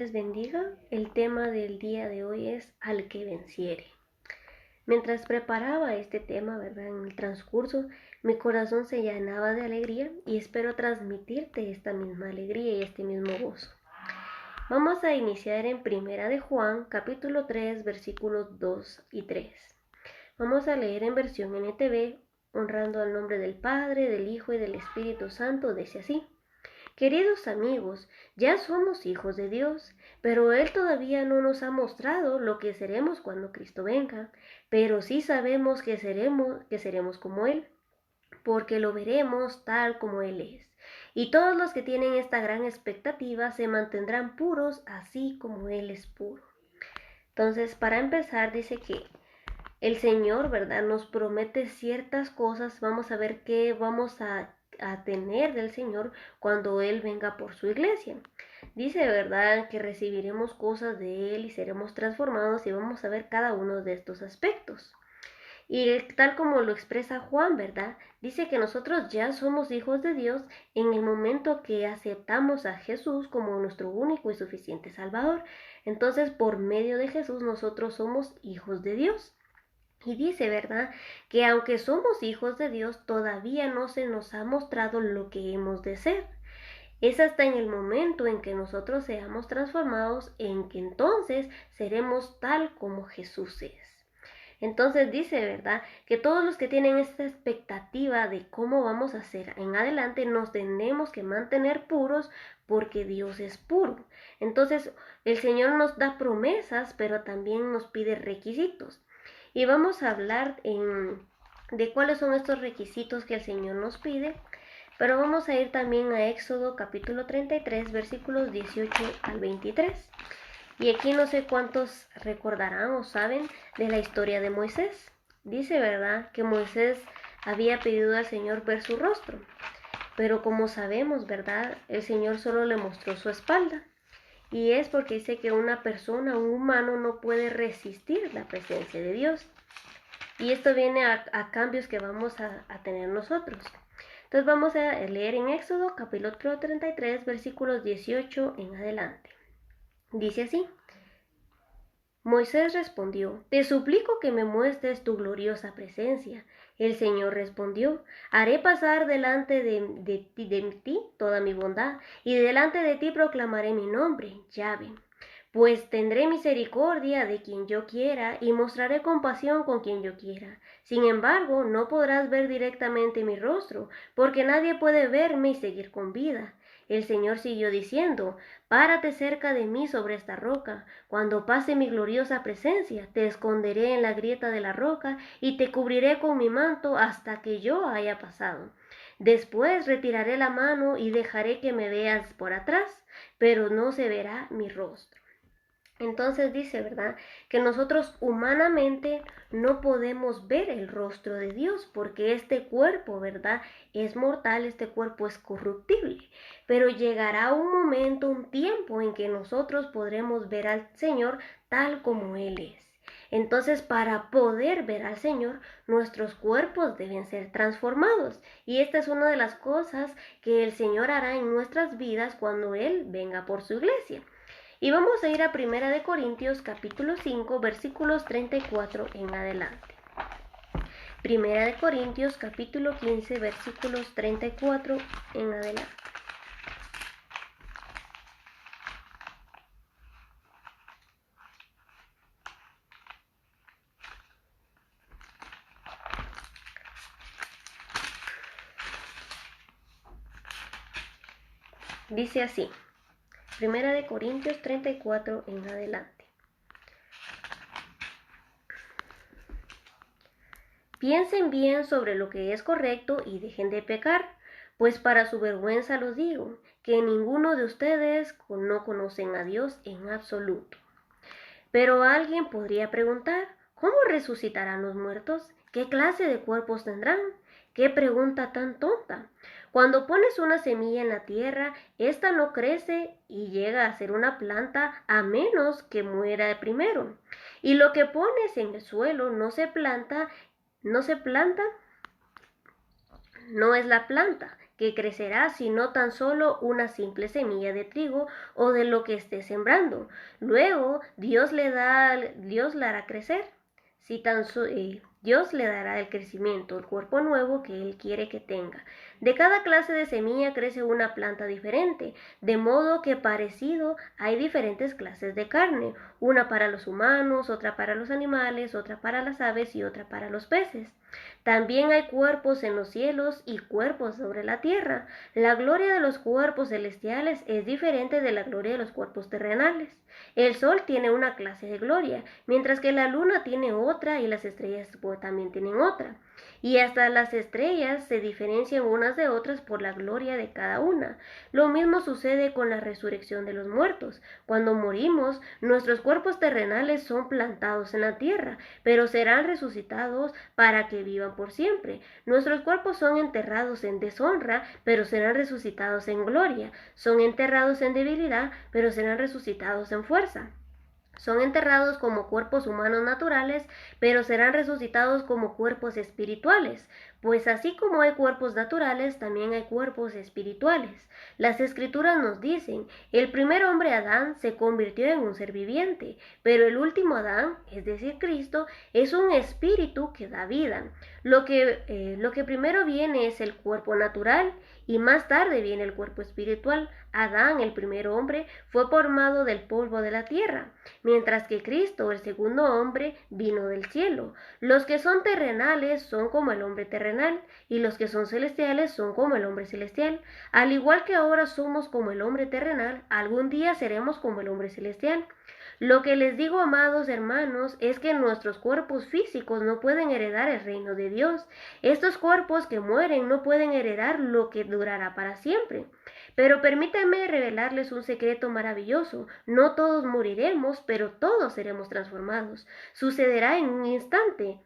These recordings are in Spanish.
Les bendiga. El tema del día de hoy es al que venciere. Mientras preparaba este tema, ¿verdad? En el transcurso, mi corazón se llenaba de alegría y espero transmitirte esta misma alegría y este mismo gozo. Vamos a iniciar en Primera de Juan, capítulo 3, versículos 2 y 3. Vamos a leer en versión NTV, honrando al nombre del Padre, del Hijo y del Espíritu Santo, dice así. Queridos amigos, ya somos hijos de Dios, pero Él todavía no nos ha mostrado lo que seremos cuando Cristo venga, pero sí sabemos que seremos como Él, porque lo veremos tal como Él es. Y todos los que tienen esta gran expectativa se mantendrán puros, así como Él es puro. Entonces, para empezar, dice que el Señor, ¿verdad?, nos promete ciertas cosas. Vamos a ver qué vamos a tener del Señor cuando Él venga por su iglesia. Dice, ¿verdad?, que recibiremos cosas de Él y seremos transformados, y vamos a ver cada uno de estos aspectos. Y tal como lo expresa Juan, ¿verdad?, dice que nosotros ya somos hijos de Dios en el momento que aceptamos a Jesús como nuestro único y suficiente Salvador. Entonces, por medio de Jesús nosotros somos hijos de Dios. Y dice, ¿verdad?, que aunque somos hijos de Dios, todavía no se nos ha mostrado lo que hemos de ser. Es hasta en el momento en que nosotros seamos transformados, en que entonces seremos tal como Jesús es. Entonces dice, ¿verdad?, que todos los que tienen esta expectativa de cómo vamos a ser en adelante, nos tenemos que mantener puros porque Dios es puro. Entonces el Señor nos da promesas, pero también nos pide requisitos. Y vamos a hablar de cuáles son estos requisitos que el Señor nos pide, pero vamos a ir también a Éxodo capítulo 33, versículos 18 al 23. Y aquí no sé cuántos recordarán o saben de la historia de Moisés. Dice, ¿verdad?, que Moisés había pedido al Señor ver su rostro, pero como sabemos, ¿verdad?, el Señor solo le mostró su espalda. Y es porque dice que una persona, un humano, no puede resistir la presencia de Dios. Y esto viene a cambios que vamos a tener nosotros. Entonces vamos a leer en Éxodo capítulo 33, versículos 18 en adelante. Dice así. Moisés respondió, te suplico que me muestres tu gloriosa presencia. El Señor respondió, haré pasar delante de ti toda mi bondad, y delante de ti proclamaré mi nombre, Yahvé. Pues tendré misericordia de quien yo quiera, y mostraré compasión con quien yo quiera. Sin embargo, no podrás ver directamente mi rostro, porque nadie puede verme y seguir con vida. El Señor siguió diciendo, párate cerca de mí sobre esta roca. Cuando pase mi gloriosa presencia, te esconderé en la grieta de la roca y te cubriré con mi manto hasta que yo haya pasado. Después retiraré la mano y dejaré que me veas por atrás, pero no se verá mi rostro. Entonces dice, ¿verdad?, que nosotros humanamente no podemos ver el rostro de Dios porque este cuerpo, ¿verdad?, es mortal, este cuerpo es corruptible. Pero llegará un momento, un tiempo en que nosotros podremos ver al Señor tal como Él es. Entonces, para poder ver al Señor, nuestros cuerpos deben ser transformados. Y esta es una de las cosas que el Señor hará en nuestras vidas cuando Él venga por su iglesia. Y vamos a ir a Primera de Corintios capítulo 5 versículos 34 en adelante. Primera de Corintios capítulo 15 versículos 34 en adelante. Dice así, Primera de Corintios 34 en adelante. Piensen bien sobre lo que es correcto y dejen de pecar, pues para su vergüenza los digo, que ninguno de ustedes no conocen a Dios en absoluto. Pero alguien podría preguntar, ¿cómo resucitarán los muertos? ¿Qué clase de cuerpos tendrán? ¡Qué pregunta tan tonta! Cuando pones una semilla en la tierra, ésta no crece y llega a ser una planta a menos que muera primero. Y lo que pones en el suelo no se planta, no es la planta que crecerá sino tan solo una simple semilla de trigo o de lo que esté sembrando. Luego Dios la hará crecer. Dios le dará el crecimiento, el cuerpo nuevo que Él quiere que tenga. De cada clase de semilla crece una planta diferente, de modo que parecido hay diferentes clases de carne, una para los humanos, otra para los animales, otra para las aves y otra para los peces. También hay cuerpos en los cielos y cuerpos sobre la tierra. La gloria de los cuerpos celestiales es diferente de la gloria de los cuerpos terrenales. El sol tiene una clase de gloria, mientras que la luna tiene otra y las estrellas también tienen otra. Y hasta las estrellas se diferencian unas de otras por la gloria de cada una. Lo mismo sucede con la resurrección de los muertos. Cuando morimos, nuestros cuerpos terrenales son plantados en la tierra, pero serán resucitados para que vivan por siempre. Nuestros cuerpos son enterrados en deshonra, pero serán resucitados en gloria. Son enterrados en debilidad, pero serán resucitados en fuerza. Son enterrados como cuerpos humanos naturales, pero serán resucitados como cuerpos espirituales, pues así como hay cuerpos naturales, también hay cuerpos espirituales. Las escrituras nos dicen, el primer hombre Adán se convirtió en un ser viviente, pero el último Adán, es decir, Cristo, es un espíritu que da vida. Lo que primero viene es el cuerpo natural y más tarde viene el cuerpo espiritual. Adán, el primer hombre, fue formado del polvo de la tierra, mientras que Cristo, el segundo hombre, vino del cielo. Los que son terrenales son como el hombre terrenal, y los que son celestiales son como el hombre celestial. Al igual que ahora somos como el hombre terrenal, algún día seremos como el hombre celestial. Lo que les digo, amados hermanos, es que nuestros cuerpos físicos no pueden heredar el reino de Dios. Estos cuerpos que mueren no pueden heredar lo que durará para siempre. Pero permítanme revelarles un secreto maravilloso. No todos moriremos, pero todos seremos transformados. Sucederá en un instante,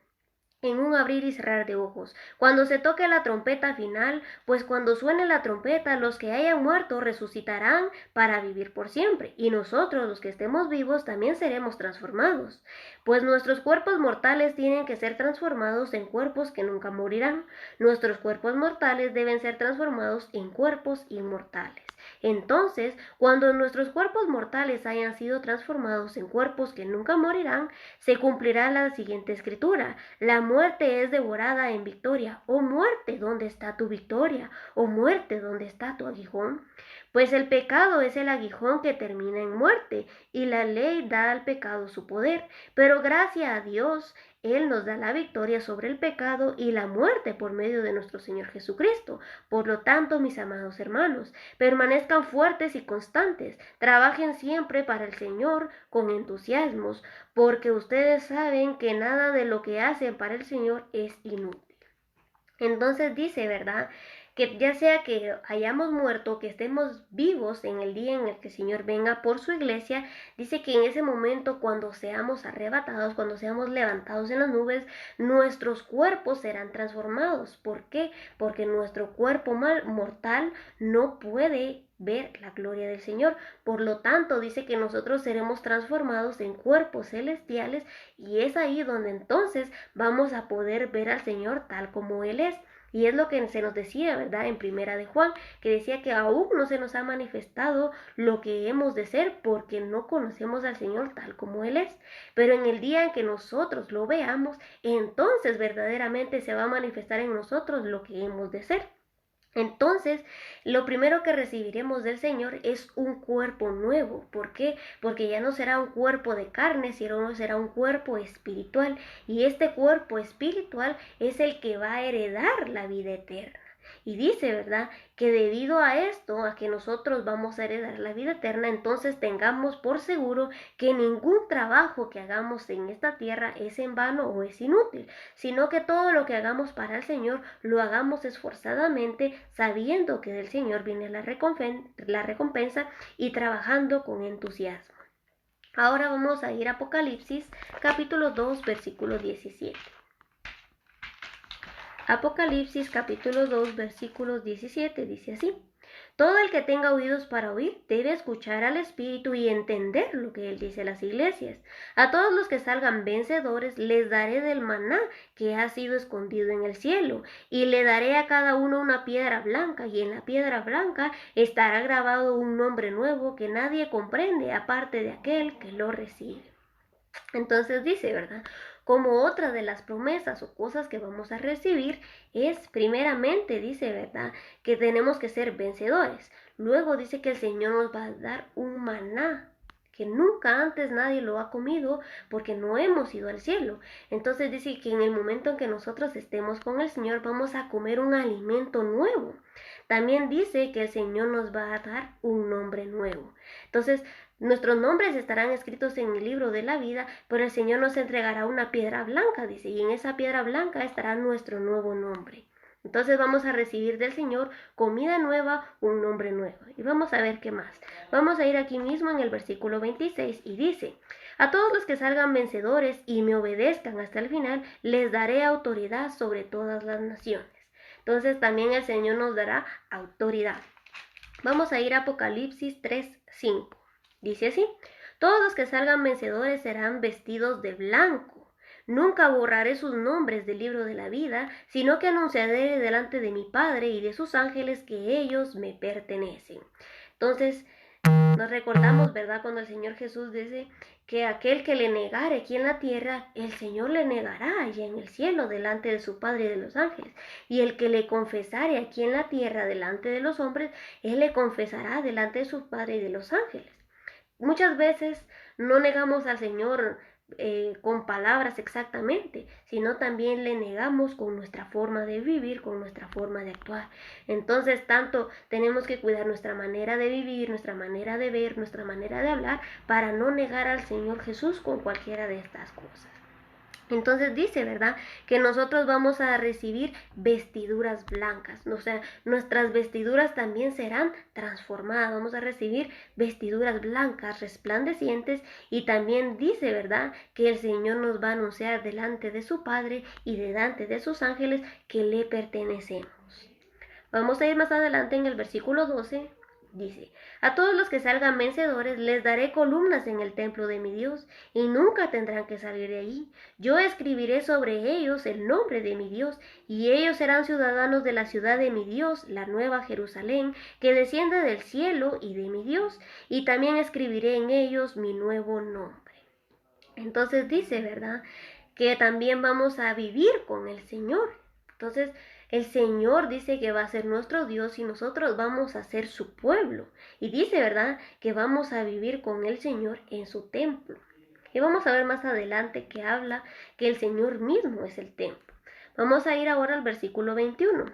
en un abrir y cerrar de ojos. Cuando se toque la trompeta final, pues cuando suene la trompeta, los que hayan muerto resucitarán para vivir por siempre, y nosotros, los que estemos vivos, también seremos transformados. Pues nuestros cuerpos mortales tienen que ser transformados en cuerpos que nunca morirán. Nuestros cuerpos mortales deben ser transformados en cuerpos inmortales. Entonces, cuando nuestros cuerpos mortales hayan sido transformados en cuerpos que nunca morirán, se cumplirá la siguiente escritura: la muerte es devorada en victoria. Oh muerte, ¿dónde está tu victoria? Oh muerte, ¿dónde está tu aguijón? Pues el pecado es el aguijón que termina en muerte, y la ley da al pecado su poder. Pero gracias a Dios, Él nos da la victoria sobre el pecado y la muerte por medio de nuestro Señor Jesucristo. Por lo tanto, mis amados hermanos, permanezcan fuertes y constantes. Trabajen siempre para el Señor con entusiasmos, porque ustedes saben que nada de lo que hacen para el Señor es inútil. Entonces dice, ¿verdad?, que ya sea que hayamos muerto, que estemos vivos en el día en el que el Señor venga por su iglesia, dice que en ese momento, cuando seamos arrebatados, cuando seamos levantados en las nubes, nuestros cuerpos serán transformados. ¿Por qué? Porque nuestro cuerpo mortal no puede ver la gloria del Señor. Por lo tanto, dice que nosotros seremos transformados en cuerpos celestiales, y es ahí donde entonces vamos a poder ver al Señor tal como Él es. Y es lo que se nos decía, ¿verdad?, en Primera de Juan, que decía que aún no se nos ha manifestado lo que hemos de ser, porque no conocemos al Señor tal como Él es. Pero en el día en que nosotros lo veamos, entonces verdaderamente se va a manifestar en nosotros lo que hemos de ser. Entonces, lo primero que recibiremos del Señor es un cuerpo nuevo. ¿Por qué? Porque ya no será un cuerpo de carne, sino será un cuerpo espiritual. Y este cuerpo espiritual es el que va a heredar la vida eterna. Y dice, ¿verdad?, que debido a esto, a que nosotros vamos a heredar la vida eterna, entonces tengamos por seguro que ningún trabajo que hagamos en esta tierra es en vano o es inútil, sino que todo lo que hagamos para el Señor lo hagamos esforzadamente, sabiendo que del Señor viene la recompensa y trabajando con entusiasmo. Ahora vamos a ir a Apocalipsis capítulo 2 versículo 17. Apocalipsis capítulo 2 versículos 17 dice así: Todo el que tenga oídos para oír debe escuchar al Espíritu y entender lo que Él dice a las iglesias. A todos los que salgan vencedores les daré del maná que ha sido escondido en el cielo, y le daré a cada uno una piedra blanca, y en la piedra blanca estará grabado un nombre nuevo que nadie comprende aparte de aquel que lo recibe. Entonces dice, ¿verdad? Como otra de las promesas o cosas que vamos a recibir es, primeramente, dice, ¿verdad? Que tenemos que ser vencedores. Luego dice que el Señor nos va a dar un maná que nunca antes nadie lo ha comido porque no hemos ido al cielo. Entonces dice que en el momento en que nosotros estemos con el Señor vamos a comer un alimento nuevo. También dice que el Señor nos va a dar un nombre nuevo. Entonces, nuestros nombres estarán escritos en el libro de la vida, pero el Señor nos entregará una piedra blanca, dice, y en esa piedra blanca estará nuestro nuevo nombre. Entonces vamos a recibir del Señor comida nueva, un nombre nuevo. Y vamos a ver qué más. Vamos a ir aquí mismo en el versículo 26 y dice, a todos los que salgan vencedores y me obedezcan hasta el final, les daré autoridad sobre todas las naciones. Entonces también el Señor nos dará autoridad. Vamos a ir a Apocalipsis 3:5. Dice así, todos los que salgan vencedores serán vestidos de blanco. Nunca borraré sus nombres del libro de la vida, sino que anunciaré delante de mi Padre y de sus ángeles que ellos me pertenecen. Entonces, nos recordamos, ¿verdad? Cuando el Señor Jesús dice que aquel que le negare aquí en la tierra, el Señor le negará allá en el cielo delante de su Padre y de los ángeles. Y el que le confesare aquí en la tierra delante de los hombres, Él le confesará delante de su Padre y de los ángeles. Muchas veces no negamos al Señor con palabras exactamente, sino también le negamos con nuestra forma de vivir, con nuestra forma de actuar. Entonces, tanto tenemos que cuidar nuestra manera de vivir, nuestra manera de ver, nuestra manera de hablar, para no negar al Señor Jesús con cualquiera de estas cosas. Entonces dice, ¿verdad? Que nosotros vamos a recibir vestiduras blancas. O sea, nuestras vestiduras también serán transformadas. Vamos a recibir vestiduras blancas, resplandecientes. Y también dice, ¿verdad? Que el Señor nos va a anunciar delante de su Padre y delante de sus ángeles que le pertenecemos. Vamos a ir más adelante en el versículo 12. Dice, a todos los que salgan vencedores les daré columnas en el templo de mi Dios, y nunca tendrán que salir de allí. Yo escribiré sobre ellos el nombre de mi Dios, y ellos serán ciudadanos de la ciudad de mi Dios, la nueva Jerusalén, que desciende del cielo y de mi Dios, y también escribiré en ellos mi nuevo nombre. Entonces dice, ¿verdad? Que también vamos a vivir con el Señor. Entonces, el Señor dice que va a ser nuestro Dios y nosotros vamos a ser su pueblo. Y dice, ¿verdad?, que vamos a vivir con el Señor en su templo. Y vamos a ver más adelante que habla que el Señor mismo es el templo. Vamos a ir ahora al versículo 21.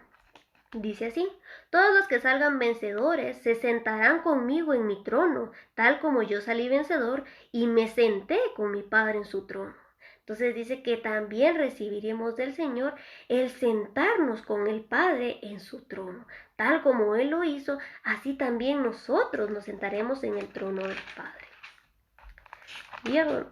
Dice así, todos los que salgan vencedores se sentarán conmigo en mi trono, tal como yo salí vencedor y me senté con mi Padre en su trono. Entonces dice que también recibiremos del Señor el sentarnos con el Padre en su trono. Tal como Él lo hizo, así también nosotros nos sentaremos en el trono del Padre. Bien.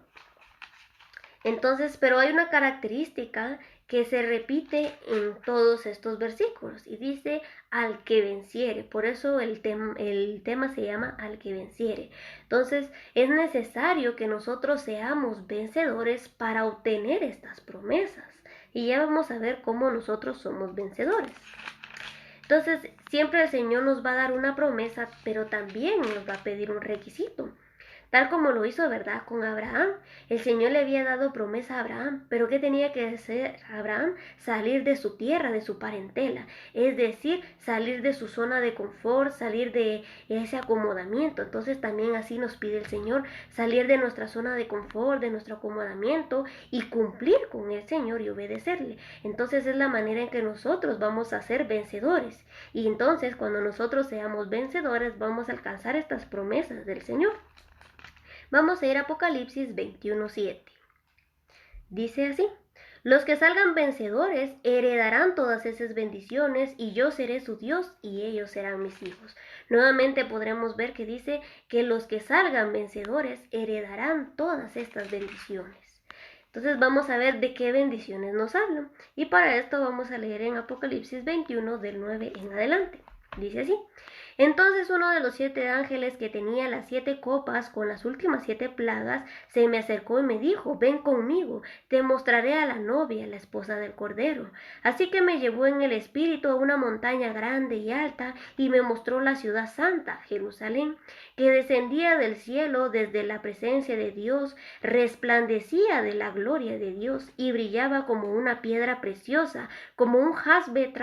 Entonces, pero hay una característica que se repite en todos estos versículos y dice al que venciere. Por eso el tema se llama al que venciere. Entonces es necesario que nosotros seamos vencedores para obtener estas promesas. Y ya vamos a ver cómo nosotros somos vencedores. Entonces siempre el Señor nos va a dar una promesa, pero también nos va a pedir un requisito. Tal como lo hizo, ¿verdad?, con Abraham. El Señor le había dado promesa a Abraham, pero ¿qué tenía que hacer Abraham? Salir de su tierra, de su parentela, es decir, salir de su zona de confort, salir de ese acomodamiento. Entonces también así nos pide el Señor, salir de nuestra zona de confort, de nuestro acomodamiento y cumplir con el Señor y obedecerle. Entonces es la manera en que nosotros vamos a ser vencedores. Y entonces cuando nosotros seamos vencedores vamos a alcanzar estas promesas del Señor. Vamos a ir a Apocalipsis 21:7. Dice así, los que salgan vencedores heredarán todas esas bendiciones y yo seré su Dios y ellos serán mis hijos. Nuevamente podremos ver que dice que los que salgan vencedores heredarán todas estas bendiciones. Entonces vamos a ver de qué bendiciones nos hablan. Y para esto vamos a leer en Apocalipsis 21 del 9 en adelante. Dice así, Entonces uno de los 7 ángeles que tenía las 7 copas con las últimas 7 plagas se me acercó y me dijo: ven conmigo, te mostraré a la novia, la esposa del Cordero. Así que me llevó en el espíritu a una montaña grande y alta y me mostró la ciudad santa, Jerusalén, que descendía del cielo desde la presencia de Dios, resplandecía de la gloria de Dios y brillaba como una piedra preciosa, como un jaspe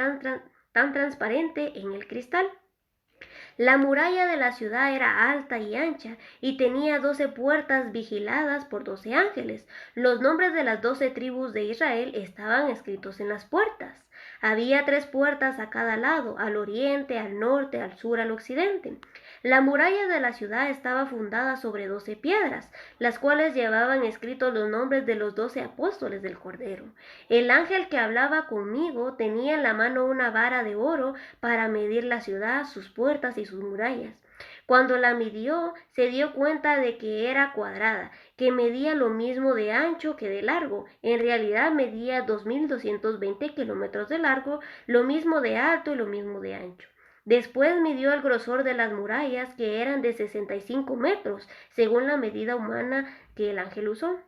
tan transparente en el cristal. La muralla de la ciudad era alta y ancha, y tenía 12 puertas vigiladas por 12 ángeles. Los nombres de las 12 tribus de Israel estaban escritos en las puertas. Había 3 puertas a cada lado, al oriente, al norte, al sur, al occidente. La muralla de la ciudad estaba fundada sobre 12 piedras, las cuales llevaban escritos los nombres de los 12 apóstoles del Cordero. El ángel que hablaba conmigo tenía en la mano una vara de oro para medir la ciudad, sus puertas y sus murallas. Cuando la midió, se dio cuenta de que era cuadrada, que medía lo mismo de ancho que de largo. En realidad medía 2220 kilómetros de largo, lo mismo de alto y lo mismo de ancho. Después midió el grosor de las murallas, que eran de 65 metros, según la medida humana que el ángel usó.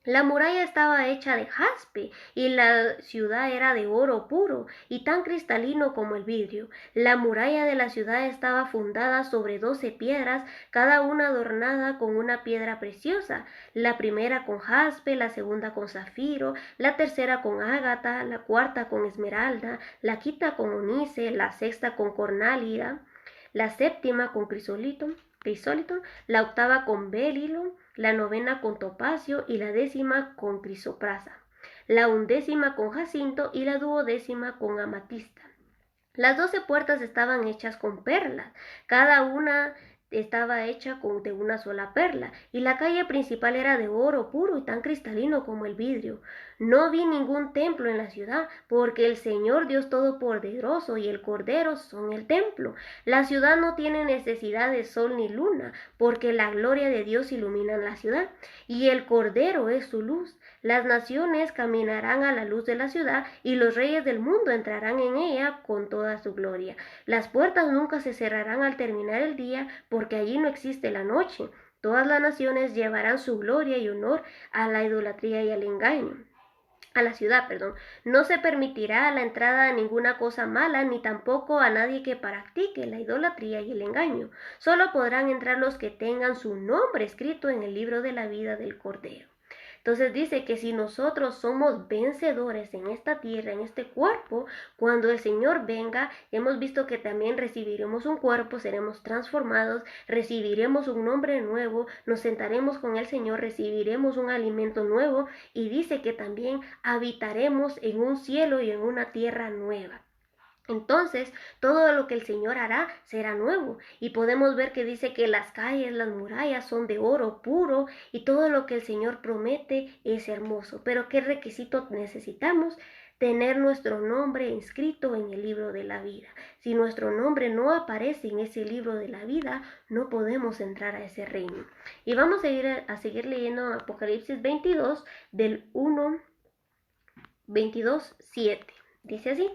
La muralla estaba hecha de jaspe y la ciudad era de oro puro y tan cristalino como el vidrio. La muralla de la ciudad estaba fundada sobre 12 piedras, cada una adornada con una piedra preciosa, la primera con jaspe, la segunda con zafiro, la tercera con ágata, la cuarta con esmeralda, la quinta con onice, la sexta con cornálida, la séptima con crisólito, la octava con berilo, la novena con topacio y la 10ª con crisoprasa, la 11ª con jacinto y la 12ª con amatista. Las 12 puertas estaban hechas con perlas, cada una estaba hecha de una sola perla, y la calle principal era de oro puro y tan cristalino como el vidrio. No vi ningún templo en la ciudad, porque el Señor Dios Todopoderoso y el Cordero son el templo. La ciudad no tiene necesidad de sol ni luna, porque la gloria de Dios ilumina la ciudad, y el Cordero es su luz. Las naciones caminarán a la luz de la ciudad, y los reyes del mundo entrarán en ella con toda su gloria. Las puertas nunca se cerrarán al terminar el día, porque allí no existe la noche. Todas las naciones llevarán su gloria y honor a la idolatría y al engaño. A la ciudad, no se permitirá la entrada a ninguna cosa mala, ni tampoco a nadie que practique la idolatría y el engaño. Solo podrán entrar los que tengan su nombre escrito en el libro de la vida del Cordero. Entonces dice que si nosotros somos vencedores en esta tierra, en este cuerpo, cuando el Señor venga, hemos visto que también recibiremos un cuerpo, seremos transformados, recibiremos un nombre nuevo, nos sentaremos con el Señor, recibiremos un alimento nuevo, y dice que también habitaremos en un cielo y en una tierra nueva. Entonces, todo lo que el Señor hará será nuevo, y podemos ver que dice que las calles, las murallas son de oro puro, y todo lo que el Señor promete es hermoso. Pero ¿qué requisito necesitamos? Tener nuestro nombre inscrito en el libro de la vida. Si nuestro nombre no aparece en ese libro de la vida, no podemos entrar a ese reino. Y vamos a seguir leyendo Apocalipsis 22, del 7. Dice así: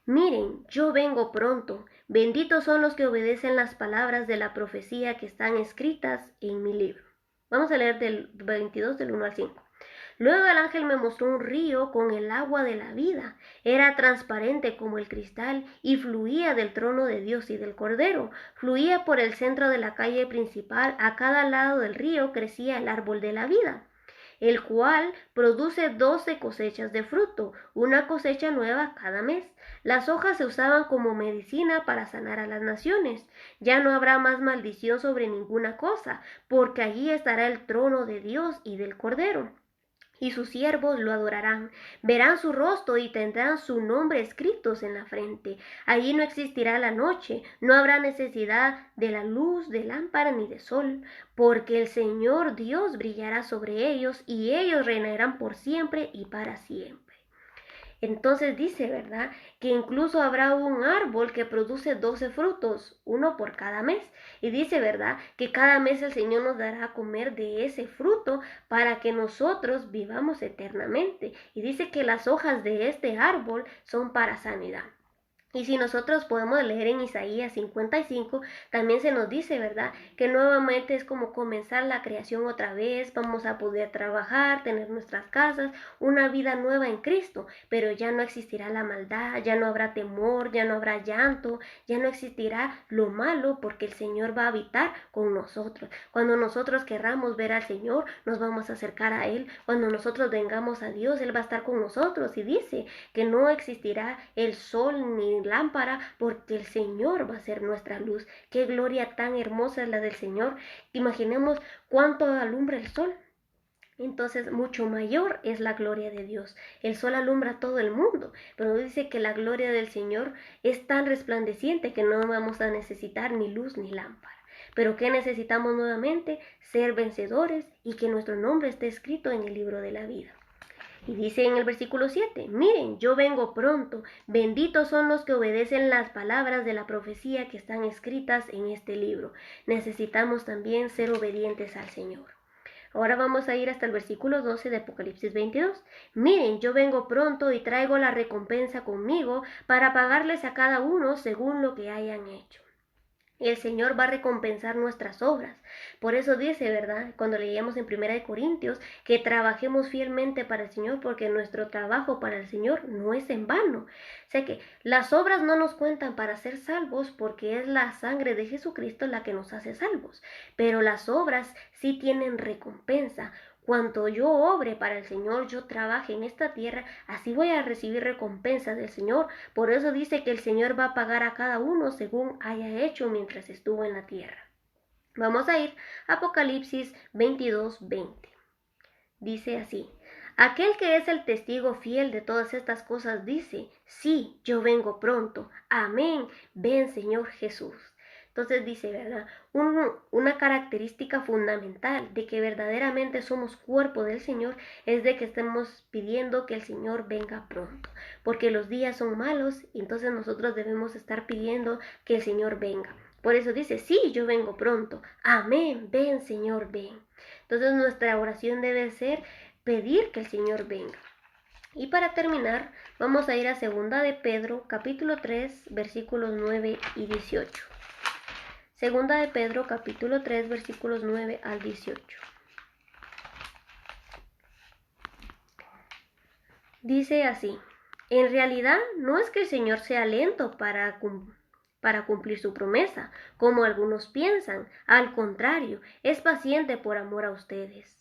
miren, yo vengo pronto. Benditos son los que obedecen las palabras de la profecía que están escritas en mi libro. Vamos a leer del 22, del 1 al 5. Luego el ángel me mostró un río con el agua de la vida. Era transparente como el cristal y fluía del trono de Dios y del Cordero. Fluía por el centro de la calle principal. A cada lado del río crecía el árbol de la vida, el cual produce 12 cosechas de fruto, una cosecha nueva cada mes. Las hojas se usaban como medicina para sanar a las naciones. Ya no habrá más maldición sobre ninguna cosa, porque allí estará el trono de Dios y del Cordero, y sus siervos lo adorarán. Verán su rostro y tendrán su nombre escritos en la frente. Allí no existirá la noche, no habrá necesidad de la luz de lámpara ni de sol, porque el Señor Dios brillará sobre ellos, y ellos reinarán por siempre y para siempre. Entonces dice, ¿verdad?, que incluso habrá un árbol que produce 12 frutos, uno por cada mes. Y dice, ¿verdad?, que cada mes el Señor nos dará a comer de ese fruto para que nosotros vivamos eternamente. Y dice que las hojas de este árbol son para sanidad. Y si nosotros podemos leer en Isaías 55, también se nos dice, ¿verdad? Que nuevamente es como comenzar la creación otra vez, vamos a poder trabajar, tener nuestras casas, una vida nueva en Cristo, pero ya no existirá la maldad, ya no habrá temor, ya no habrá llanto, ya no existirá lo malo, porque el Señor va a habitar con nosotros. Cuando nosotros querramos ver al Señor, nos vamos a acercar a Él. Cuando nosotros vengamos a Dios, Él va a estar con nosotros. Y dice que no existirá el sol ni lámpara, porque el Señor va a ser nuestra luz. Qué gloria tan hermosa es la del Señor. Imaginemos cuánto alumbra el sol. Entonces mucho mayor es la gloria de Dios. El sol alumbra a todo el mundo, pero dice que la gloria del Señor es tan resplandeciente que no vamos a necesitar ni luz ni lámpara. Pero ¿qué necesitamos nuevamente? Ser vencedores y que nuestro nombre esté escrito en el libro de la vida. Y dice en el versículo 7, miren, yo vengo pronto, benditos son los que obedecen las palabras de la profecía que están escritas en este libro. Necesitamos también ser obedientes al Señor. Ahora vamos a ir hasta el versículo 12 de Apocalipsis 22. Miren, yo vengo pronto y traigo la recompensa conmigo para pagarles a cada uno según lo que hayan hecho. El Señor va a recompensar nuestras obras. Por eso dice, ¿verdad? Cuando leíamos en 1 Corintios, que trabajemos fielmente para el Señor, porque nuestro trabajo para el Señor no es en vano. O sea que las obras no nos cuentan para ser salvos, porque es la sangre de Jesucristo la que nos hace salvos. Pero las obras sí tienen recompensa. Cuanto yo obre para el Señor, yo trabaje en esta tierra, así voy a recibir recompensa del Señor. Por eso dice que el Señor va a pagar a cada uno según haya hecho mientras estuvo en la tierra. Vamos a ir a Apocalipsis 22:20. Dice así: aquel que es el testigo fiel de todas estas cosas dice, sí, yo vengo pronto. Amén. Ven, Señor Jesús. Entonces dice, ¿verdad? Una característica fundamental de que verdaderamente somos cuerpo del Señor es de que estemos pidiendo que el Señor venga pronto, porque los días son malos y entonces nosotros debemos estar pidiendo que el Señor venga. Por eso dice, sí, yo vengo pronto. Amén, ven Señor, ven. Entonces nuestra oración debe ser pedir que el Señor venga. Y para terminar, vamos a ir a 2 de Pedro, capítulo 3, versículos 9 y 18. Segunda de Pedro, capítulo 3, versículos 9 al 18. Dice así: en realidad no es que el Señor sea lento para cumplir su promesa, como algunos piensan. Al contrario, es paciente por amor a ustedes.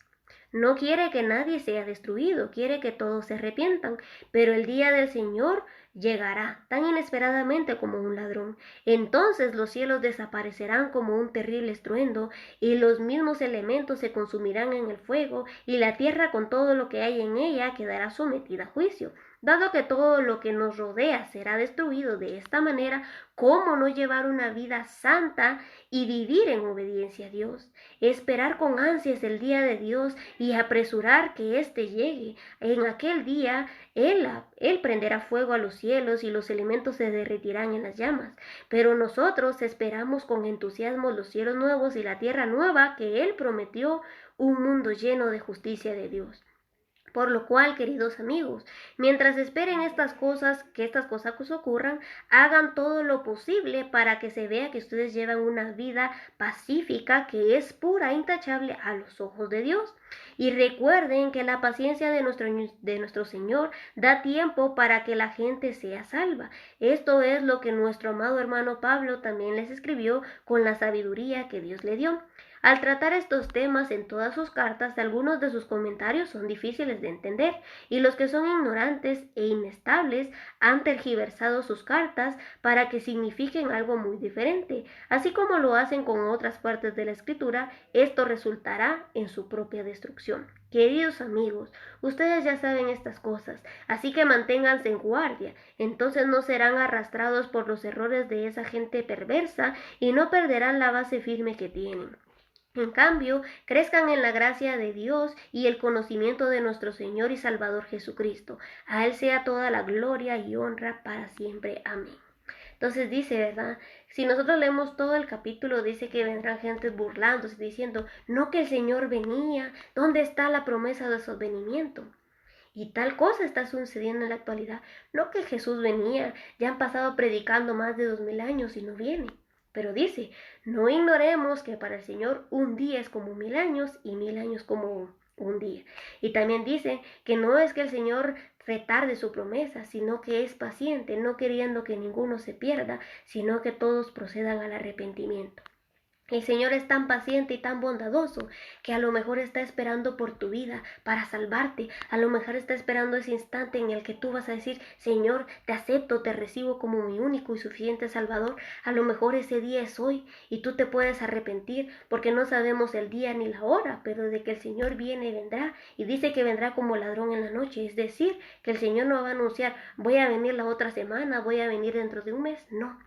No quiere que nadie sea destruido, quiere que todos se arrepientan, pero el día del Señor llegará tan inesperadamente como un ladrón. Entonces los cielos desaparecerán como un terrible estruendo, y los mismos elementos se consumirán en el fuego, y la tierra con todo lo que hay en ella quedará sometida a juicio. Dado que todo lo que nos rodea será destruido de esta manera, ¿cómo no llevar una vida santa y vivir en obediencia a Dios? Esperar con ansias el día de Dios y apresurar que éste llegue. En aquel día Él prenderá fuego a los cielos y los elementos se derretirán en las llamas. Pero nosotros esperamos con entusiasmo los cielos nuevos y la tierra nueva que Él prometió, un mundo lleno de justicia de Dios. Por lo cual, queridos amigos, mientras esperen que estas cosas ocurran, hagan todo lo posible para que se vea que ustedes llevan una vida pacífica que es pura e intachable a los ojos de Dios. Y recuerden que la paciencia de nuestro Señor da tiempo para que la gente sea salva. Esto es lo que nuestro amado hermano Pablo también les escribió con la sabiduría que Dios le dio. Al tratar estos temas en todas sus cartas, algunos de sus comentarios son difíciles de entender, y los que son ignorantes e inestables han tergiversado sus cartas para que signifiquen algo muy diferente. Así como lo hacen con otras partes de la Escritura, esto resultará en su propia destrucción. Queridos amigos, ustedes ya saben estas cosas, así que manténganse en guardia, entonces no serán arrastrados por los errores de esa gente perversa y no perderán la base firme que tienen. En cambio, crezcan en la gracia de Dios y el conocimiento de nuestro Señor y Salvador Jesucristo. A Él sea toda la gloria y honra para siempre. Amén. Entonces dice, ¿verdad? Si nosotros leemos todo el capítulo, dice que vendrán gente burlándose, diciendo, no que el Señor venía, ¿dónde está la promesa de su advenimiento? Y tal cosa está sucediendo en la actualidad. No que Jesús venía, ya han pasado predicando más de 2000 años y no viene. Pero dice, no ignoremos que para el Señor un día es como 1000 años y 1000 años como un día. Y también dice que no es que el Señor retarde su promesa, sino que es paciente, no queriendo que ninguno se pierda, sino que todos procedan al arrepentimiento. El Señor es tan paciente y tan bondadoso que a lo mejor está esperando por tu vida para salvarte. A lo mejor está esperando ese instante en el que tú vas a decir, Señor, te acepto, te recibo como mi único y suficiente Salvador. A lo mejor ese día es hoy y tú te puedes arrepentir porque no sabemos el día ni la hora, pero de que el Señor viene, vendrá. Y dice que vendrá como ladrón en la noche. Es decir, que el Señor no va a anunciar, voy a venir la otra semana, voy a venir dentro de un mes. No.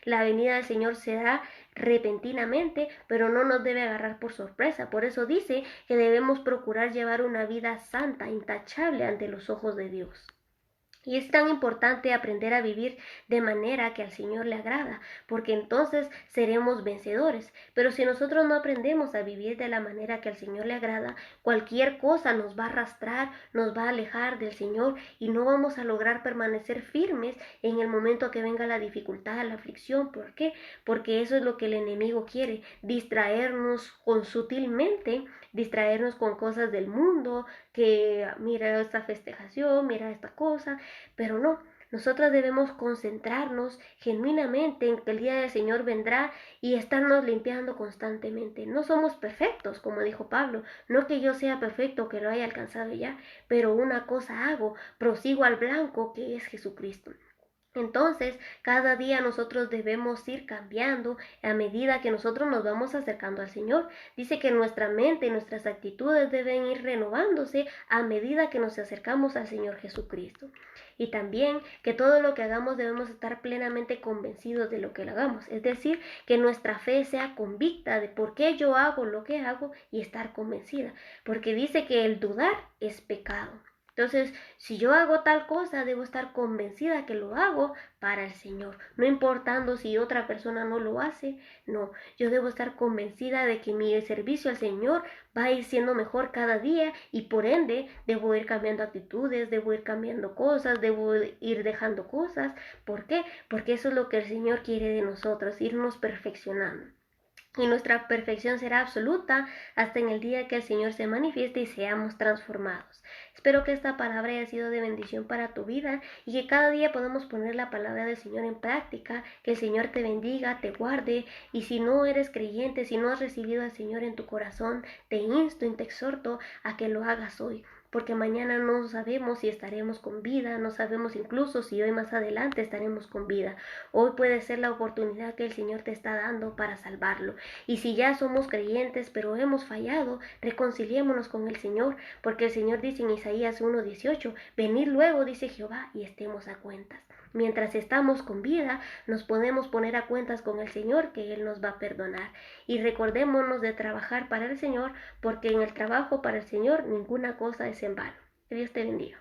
La venida del Señor será repentinamente, pero no nos debe agarrar por sorpresa. Por eso dice que debemos procurar llevar una vida santa, intachable ante los ojos de Dios. Y es tan importante aprender a vivir de manera que al Señor le agrada, porque entonces seremos vencedores. Pero si nosotros no aprendemos a vivir de la manera que al Señor le agrada, cualquier cosa nos va a arrastrar, nos va a alejar del Señor y no vamos a lograr permanecer firmes en el momento que venga la dificultad, la aflicción. ¿Por qué? Porque eso es lo que el enemigo quiere, distraernos sutilmente, distraernos con cosas del mundo, que mira esta festejación, mira esta cosa, pero no, nosotros debemos concentrarnos genuinamente en que el día del Señor vendrá y estarnos limpiando constantemente. No somos perfectos, como dijo Pablo, no que yo sea perfecto, que lo haya alcanzado ya, pero una cosa hago, prosigo al blanco que es Jesucristo. Entonces, cada día nosotros debemos ir cambiando a medida que nosotros nos vamos acercando al Señor. Dice que nuestra mente y nuestras actitudes deben ir renovándose a medida que nos acercamos al Señor Jesucristo. Y también que todo lo que hagamos debemos estar plenamente convencidos de lo que lo hagamos. Es decir, que nuestra fe sea convicta de por qué yo hago lo que hago y estar convencida. Porque dice que el dudar es pecado. Entonces, si yo hago tal cosa, debo estar convencida que lo hago para el Señor, no importando si otra persona no lo hace, no, yo debo estar convencida de que mi servicio al Señor va a ir siendo mejor cada día y por ende debo ir cambiando actitudes, debo ir cambiando cosas, debo ir dejando cosas. ¿Por qué? Porque eso es lo que el Señor quiere de nosotros, irnos perfeccionando. Y nuestra perfección será absoluta hasta en el día que el Señor se manifieste y seamos transformados. Espero que esta palabra haya sido de bendición para tu vida y que cada día podamos poner la palabra del Señor en práctica, que el Señor te bendiga, te guarde, y si no eres creyente, si no has recibido al Señor en tu corazón, te insto y te exhorto a que lo hagas hoy, porque mañana no sabemos si estaremos con vida, no sabemos incluso si hoy más adelante estaremos con vida. Hoy puede ser la oportunidad que el Señor te está dando para salvarlo. Y si ya somos creyentes pero hemos fallado, reconciliémonos con el Señor, porque el Señor dice en Isaías 1:18, venid luego, dice Jehová, y estemos a cuentas. Mientras estamos con vida, nos podemos poner a cuentas con el Señor, que Él nos va a perdonar. Y recordémonos de trabajar para el Señor, porque en el trabajo para el Señor ninguna cosa es en vano. Que Dios te bendiga.